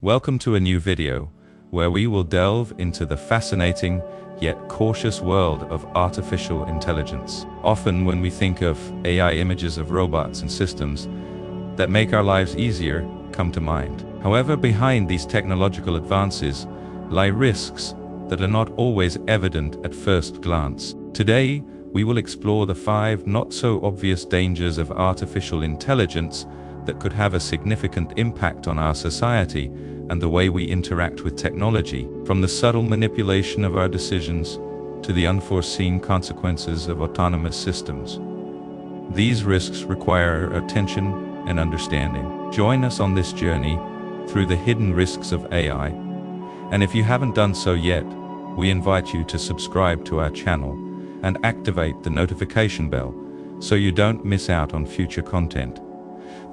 Welcome to a new video, where we will delve into the fascinating, yet cautious world of artificial intelligence. Often when we think of AI, images of robots and systems that make our lives easier come to mind. However, behind these technological advances lie risks that are not always evident at first glance. Today, we will explore the 5 not-so-obvious dangers of artificial intelligence that could have a significant impact on our society and the way we interact with technology, from the subtle manipulation of our decisions to the unforeseen consequences of autonomous systems. These risks require attention and understanding. Join us on this journey through the hidden risks of AI. And if you haven't done so yet, we invite you to subscribe to our channel and activate the notification bell so you don't miss out on future content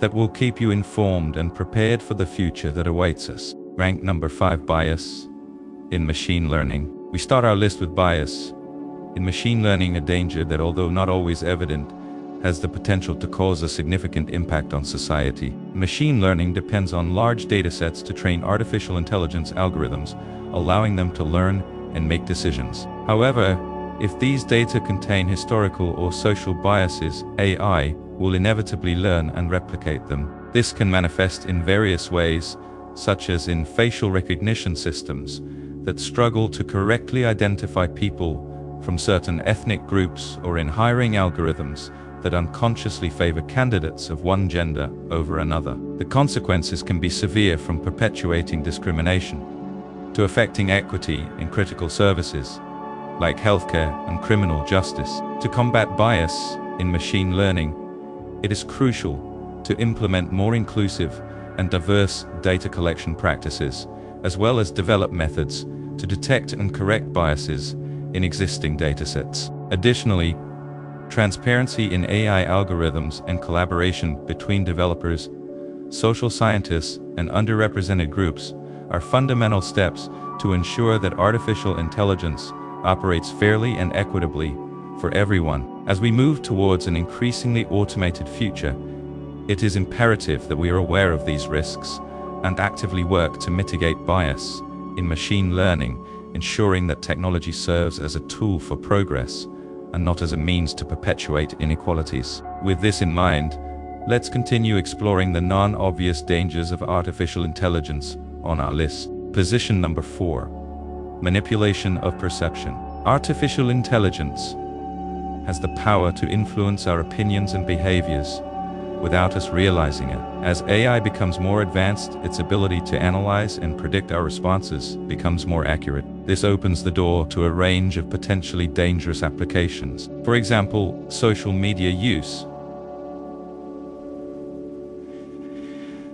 that will keep you informed and prepared for the future that awaits us. Rank number 5, bias in machine learning. We start our list with bias in machine learning, a danger that, although not always evident, has the potential to cause a significant impact on society. Machine learning depends on large datasets to train artificial intelligence algorithms, allowing them to learn and make decisions. However, if these data contain historical or social biases, AI will inevitably learn and replicate them. This can manifest in various ways, such as in facial recognition systems that struggle to correctly identify people from certain ethnic groups, or in hiring algorithms that unconsciously favor candidates of one gender over another. The consequences can be severe, from perpetuating discrimination to affecting equity in critical services like healthcare and criminal justice. To combat bias in machine learning, it is crucial to implement more inclusive and diverse data collection practices, as well as develop methods to detect and correct biases in existing datasets. Additionally, transparency in AI algorithms and collaboration between developers, social scientists, and underrepresented groups are fundamental steps to ensure that artificial intelligence operates fairly and equitably for everyone. As we move towards an increasingly automated future, it is imperative that we are aware of these risks and actively work to mitigate bias in machine learning, ensuring that technology serves as a tool for progress and not as a means to perpetuate inequalities. With this in mind, let's continue exploring the non-obvious dangers of artificial intelligence on our list. Position number 4. Manipulation of perception. Artificial intelligence has the power to influence our opinions and behaviors without us realizing it. As AI becomes more advanced, its ability to analyze and predict our responses becomes more accurate. This opens the door to a range of potentially dangerous applications. For example, social media use.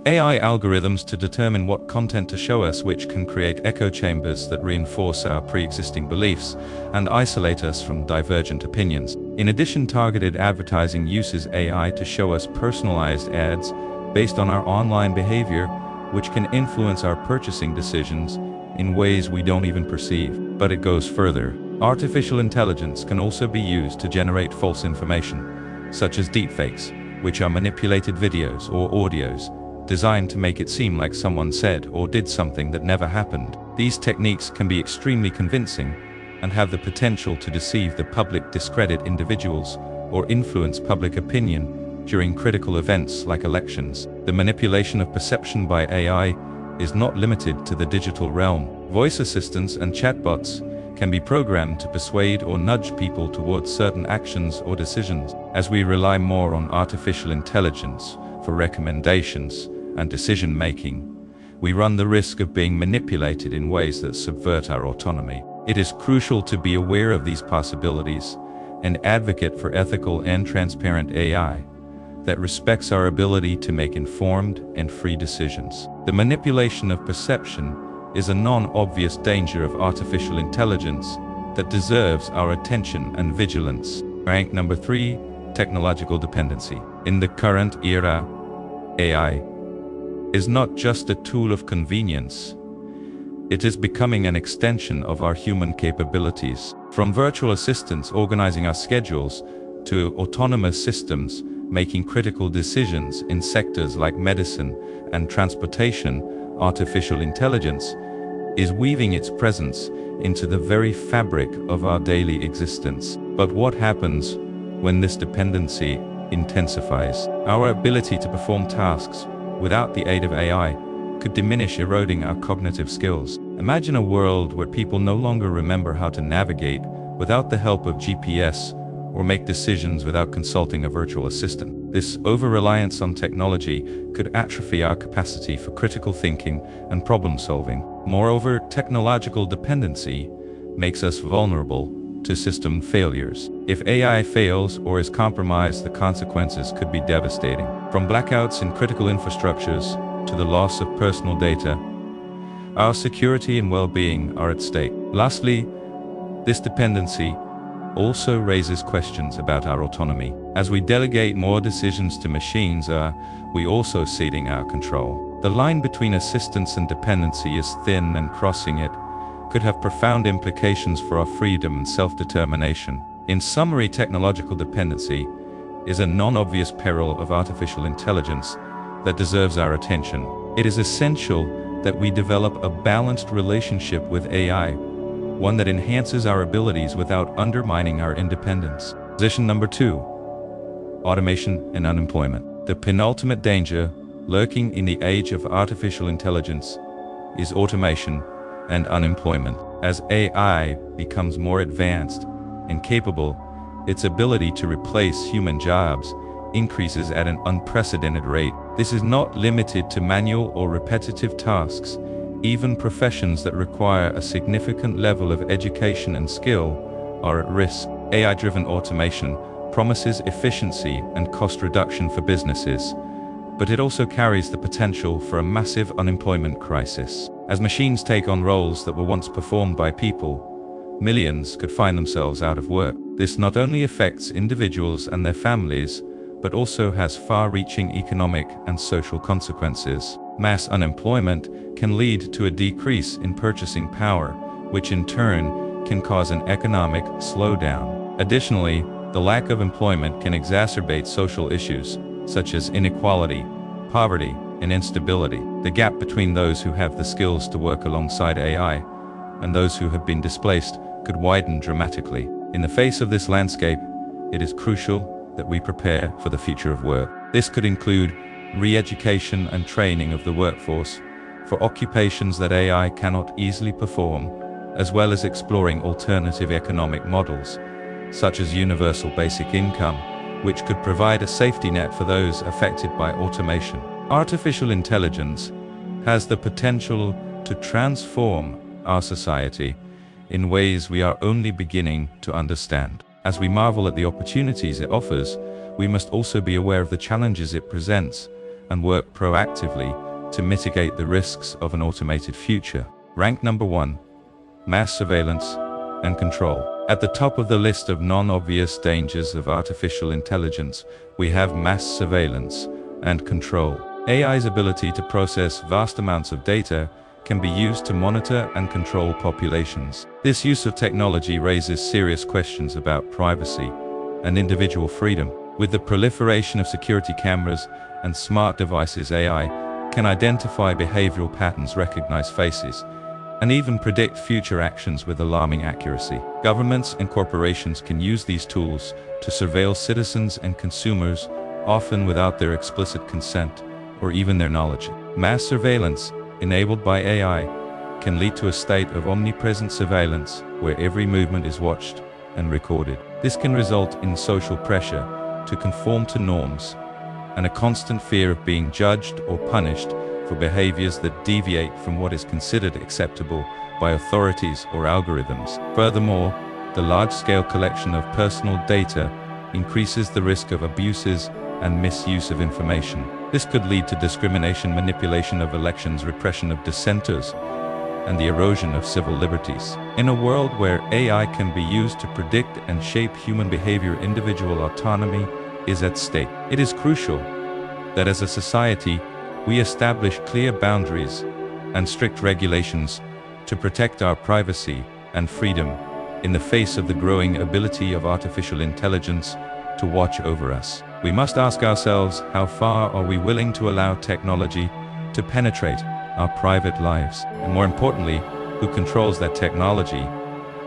AI algorithms to determine what content to show us, which can create echo chambers that reinforce our pre-existing beliefs and isolate us from divergent opinions. In addition, targeted advertising uses AI to show us personalized ads based on our online behavior, which can influence our purchasing decisions in ways we don't even perceive. But it goes further. Artificial intelligence can also be used to generate false information, such as deepfakes, which are manipulated videos or audios designed to make it seem like someone said or did something that never happened. These techniques can be extremely convincing and have the potential to deceive the public, discredit individuals, or influence public opinion during critical events like elections. The manipulation of perception by AI is not limited to the digital realm. Voice assistants and chatbots can be programmed to persuade or nudge people towards certain actions or decisions. As we rely more on artificial intelligence for recommendations and decision-making, we run the risk of being manipulated in ways that subvert our autonomy. It is crucial to be aware of these possibilities and advocate for ethical and transparent AI that respects our ability to make informed and free decisions. The manipulation of perception is a non-obvious danger of artificial intelligence that deserves our attention and vigilance. Rank number 3, technological dependency. In the current era, AI is not just a tool of convenience. It is becoming an extension of our human capabilities. From virtual assistants organizing our schedules to autonomous systems making critical decisions in sectors like medicine and transportation, artificial intelligence is weaving its presence into the very fabric of our daily existence. But what happens when this dependency intensifies? Our ability to perform tasks without the aid of AI could diminish, eroding our cognitive skills. Imagine a world where people no longer remember how to navigate without the help of GPS or make decisions without consulting a virtual assistant. This over-reliance on technology could atrophy our capacity for critical thinking and problem-solving. Moreover, technological dependency makes us vulnerable to system failures. If AI fails or is compromised, the consequences could be devastating. From blackouts in critical infrastructures to the loss of personal data, our security and well-being are at stake. Lastly, this dependency also raises questions about our autonomy. As we delegate more decisions to machines, are we also ceding our control? The line between assistance and dependency is thin, and crossing it could have profound implications for our freedom and self-determination. In summary, technological dependency is a non-obvious peril of artificial intelligence that deserves our attention. It is essential that we develop a balanced relationship with AI, one that enhances our abilities without undermining our independence. Position number 2, automation and unemployment. The penultimate danger lurking in the age of artificial intelligence is automation and unemployment. As AI becomes more advanced and capable, its ability to replace human jobs increases at an unprecedented rate. This is not limited to manual or repetitive tasks. Even professions that require a significant level of education and skill are at risk. AI-driven automation promises efficiency and cost reduction for businesses, but it also carries the potential for a massive unemployment crisis. As machines take on roles that were once performed by people, millions could find themselves out of work. This not only affects individuals and their families, but also has far-reaching economic and social consequences. Mass unemployment can lead to a decrease in purchasing power, which in turn can cause an economic slowdown. Additionally, the lack of employment can exacerbate social issues such as inequality, poverty, and instability. The gap between those who have the skills to work alongside AI and those who have been displaced could widen dramatically. In the face of this landscape, it is crucial that we prepare for the future of work. This could include re-education and training of the workforce for occupations that AI cannot easily perform, as well as exploring alternative economic models, such as universal basic income, which could provide a safety net for those affected by automation. Artificial intelligence has the potential to transform our society in ways we are only beginning to understand. As we marvel at the opportunities it offers, we must also be aware of the challenges it presents and work proactively to mitigate the risks of an automated future. Rank number 1, mass surveillance and control. At the top of the list of non-obvious dangers of artificial intelligence, we have mass surveillance and control. AI's ability to process vast amounts of data can be used to monitor and control populations. This use of technology raises serious questions about privacy and individual freedom. With the proliferation of security cameras and smart devices, AI can identify behavioral patterns, recognize faces, and even predict future actions with alarming accuracy. Governments and corporations can use these tools to surveil citizens and consumers, often without their explicit consent or even their knowledge. Mass surveillance, enabled by AI, can lead to a state of omnipresent surveillance where every movement is watched and recorded. This can result in social pressure to conform to norms and a constant fear of being judged or punished for behaviors that deviate from what is considered acceptable by authorities or algorithms. Furthermore, the large-scale collection of personal data increases the risk of abuses and misuse of information. This could lead to discrimination, manipulation of elections, repression of dissenters, and the erosion of civil liberties. In a world where AI can be used to predict and shape human behavior, individual autonomy is at stake. It is crucial that as a society, we establish clear boundaries and strict regulations to protect our privacy and freedom in the face of the growing ability of artificial intelligence to watch over us. We must ask ourselves, how far are we willing to allow technology to penetrate our private lives, and more importantly, who controls that technology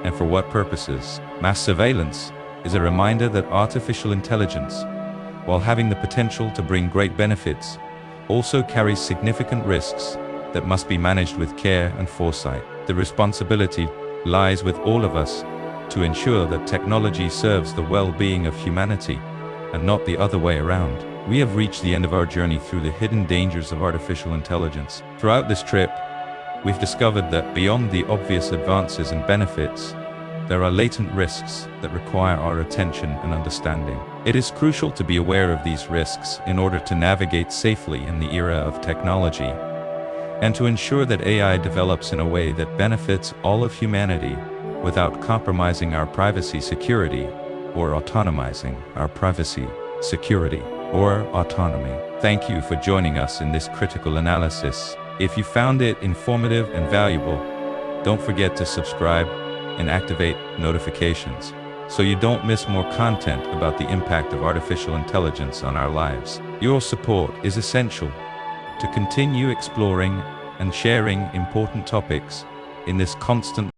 and for what purposes. Mass surveillance is a reminder that artificial intelligence, while having the potential to bring great benefits, also carries significant risks that must be managed with care and foresight. The responsibility lies with all of us to ensure that technology serves the well-being of humanity and not the other way around. We have reached the end of our journey through the hidden dangers of artificial intelligence. Throughout this trip, we've discovered that beyond the obvious advances and benefits, there are latent risks that require our attention and understanding. It is crucial to be aware of these risks in order to navigate safely in the era of technology, and to ensure that AI develops in a way that benefits all of humanity without compromising our privacy, security, or autonomizing our privacy, security, or autonomy. Thank you for joining us in this critical analysis. If you found it informative and valuable, don't forget to subscribe and activate notifications so you don't miss more content about the impact of artificial intelligence on our lives. Your support is essential to continue exploring and sharing important topics in this constant